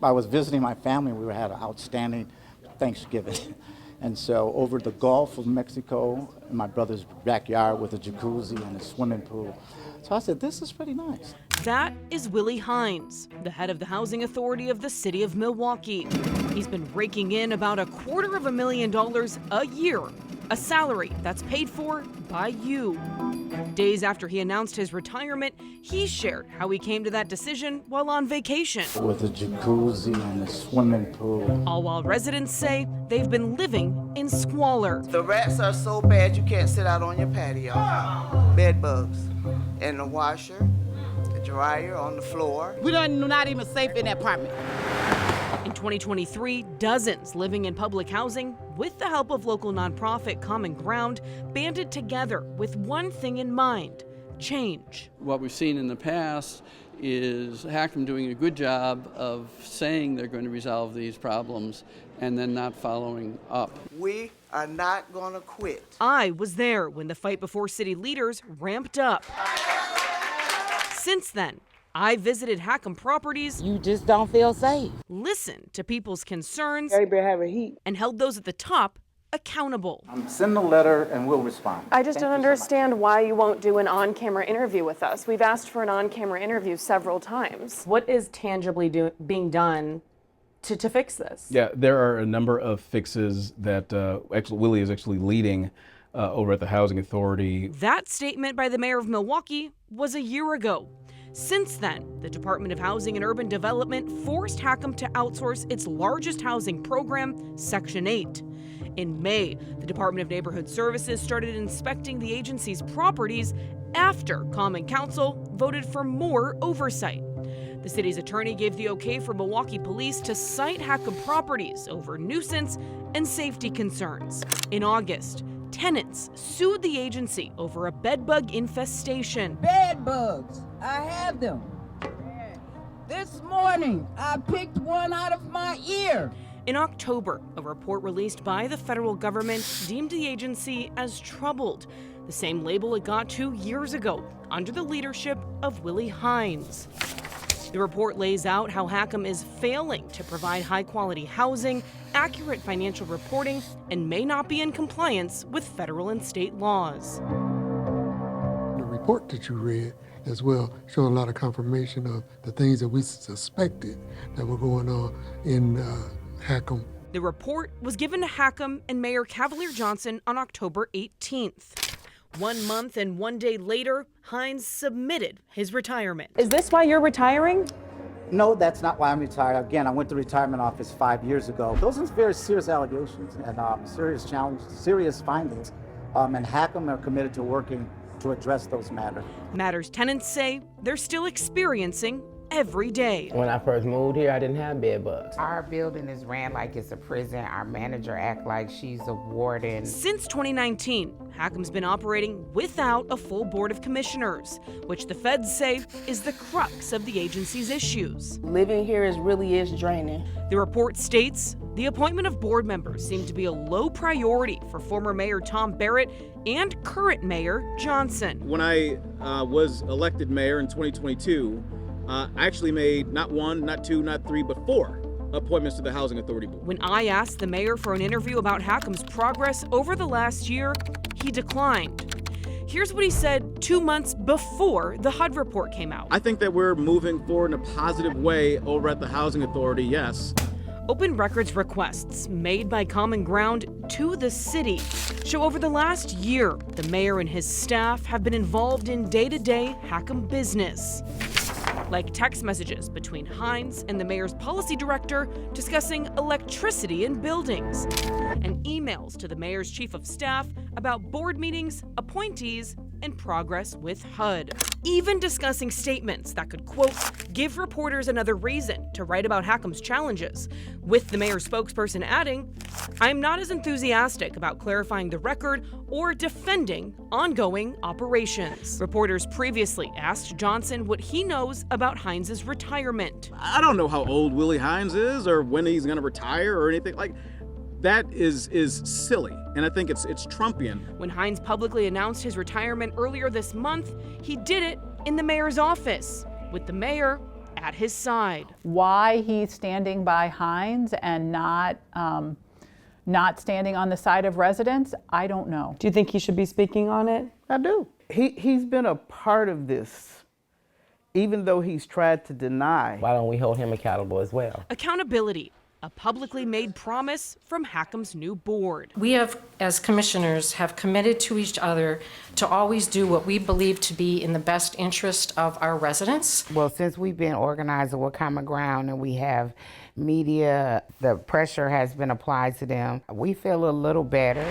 I was visiting my family. We had an outstanding Thanksgiving. And so over the Gulf of Mexico, in my brother's backyard with a jacuzzi and a swimming pool. So I said, this is pretty nice. That is Willie Hines, the head of the housing authority of the city of Milwaukee. He's been raking in about $250,000 a year, a salary that's paid for by you. Days after he announced his retirement, he shared how he came to that decision while on vacation. With a jacuzzi and a swimming pool. All while residents say they've been living in squalor. The rats are so bad you can't sit out on your patio. Bed bugs in the washer, the dryer on the floor. We're not even safe in that apartment. In 2023, dozens living in public housing, with the help of local nonprofit Common Ground, banded together with one thing in mind: change. What we've seen in the past is Hackham doing a good job of saying they're going to resolve these problems and then not following up. We are not going to quit. I was there when the fight before city leaders ramped up. Since then, I visited Hackham properties. You just don't feel safe. Listened to people's concerns. Everybody having heat. And held those at the top accountable. Send a letter and we'll respond. I just don't understand why you won't do an on-camera interview with us. We've asked for an on-camera interview several times. What is tangibly being done to fix this? Yeah, there are a number of fixes that Willie is actually leading over at the Housing Authority. That statement by the mayor of Milwaukee was a year ago. Since then, the Department of Housing and Urban Development forced Hackham to outsource its largest housing program, Section 8. In May, the Department of Neighborhood Services started inspecting the agency's properties after Common Council voted for more oversight. The city's attorney gave the okay for Milwaukee police to cite Hackham properties over nuisance and safety concerns. In August, tenants sued the agency over a bedbug infestation. Bed bugs, I have them. This morning, I picked one out of my ear. In October, a report released by the federal government deemed the agency as troubled, the same label it got 2 years ago under the leadership of Willie Hines. The report lays out how Hackham is failing to provide high-quality housing, accurate financial reporting, and may not be in compliance with federal and state laws. The report that you read as well showed a lot of confirmation of the things that we suspected that were going on in Hackham. The report was given to Hackham and Mayor Cavalier Johnson on October 18th. 1 month and 1 day later, Hines submitted his retirement. Is this why you're retiring? No, that's not why I'm retired. Again, I went to the retirement office 5 years ago. Those are very serious allegations and serious challenges, serious findings. And Hackham are committed to working to address those matters. Tenants say they're still experiencing every day. When I first moved here, I didn't have bed bugs. Our building is ran like it's a prison. Our manager act like she's a warden. Since 2019, Hackham's been operating without a full board of commissioners, which the feds say is the crux of the agency's issues. Living here really is draining. The report states the appointment of board members seemed to be a low priority for former Mayor Tom Barrett and current Mayor Johnson. When I was elected mayor in 2022, I actually made not one, not two, not three, but 4 appointments to the Housing Authority Board. When I asked the mayor for an interview about Hackham's progress over the last year, he declined. Here's what he said 2 months before the HUD report came out. I think that we're moving forward in a positive way over at the Housing Authority, yes. Open records requests made by Common Ground to the city show over the last year, the mayor and his staff have been involved in day-to-day Hackham business, like text messages between Hines and the mayor's policy director discussing electricity in buildings, and emails to the mayor's chief of staff about board meetings, appointees, and progress with HUD. Even discussing statements that could, quote, give reporters another reason to write about Hackham's challenges, with the mayor's spokesperson adding, I'm not as enthusiastic about clarifying the record or defending ongoing operations. Reporters previously asked Johnson what he knows about Hines' retirement. I don't know how old Willie Hines is or when he's going to retire or anything like that. Is silly, and I think it's Trumpian. When Hines publicly announced his retirement earlier this month, he did it in the mayor's office, with the mayor at his side. Why he's standing by Hines and not standing on the side of residents, I don't know. Do you think he should be speaking on it? I do. He's been a part of this, even though he's tried to deny. Why don't we hold him accountable as well? Accountability, a publicly made promise from Hackham's new board. We have, as commissioners, have committed to each other to always do what we believe to be in the best interest of our residents. Well, since we've been organizing with Common Ground and we have media, the pressure has been applied to them. We feel a little better.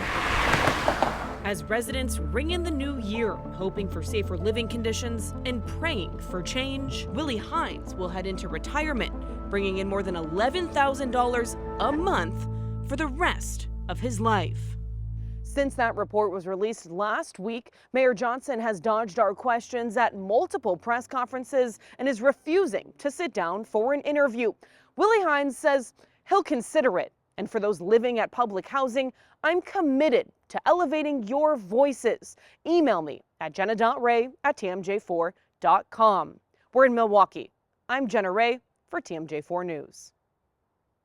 As residents ring in the new year, hoping for safer living conditions and praying for change, Willie Hines will head into retirement, bringing in more than $11,000 a month for the rest of his life. Since that report was released last week, Mayor Johnson has dodged our questions at multiple press conferences and is refusing to sit down for an interview. Willie Hines says he'll consider it. And for those living at public housing, I'm committed to elevating your voices. Email me at jenna.ray@tmj4.com. We're in Milwaukee. I'm Jenna Ray for TMJ4 News.